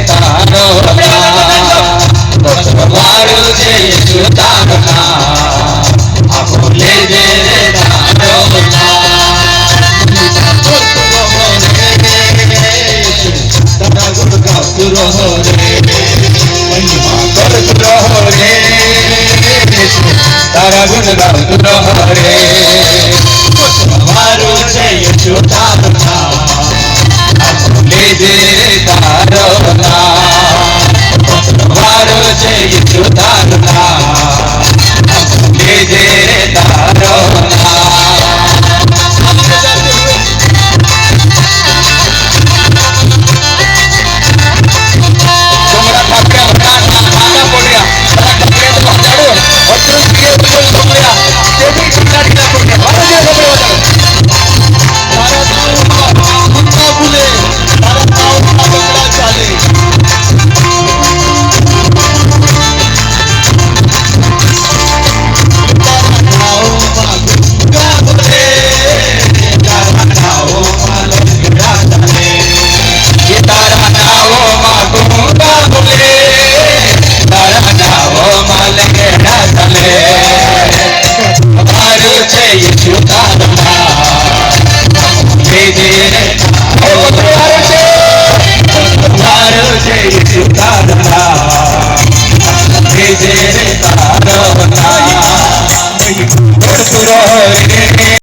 તારો મારું છે યશુ તારો આ ભૂલે દે તારો તારા ગુણ ગાતું રહો રે મહિમા કરતું રહો રે તારા ગુણ ગાતું રહો રે મારું છે યશુ તારો આ ભૂલે દે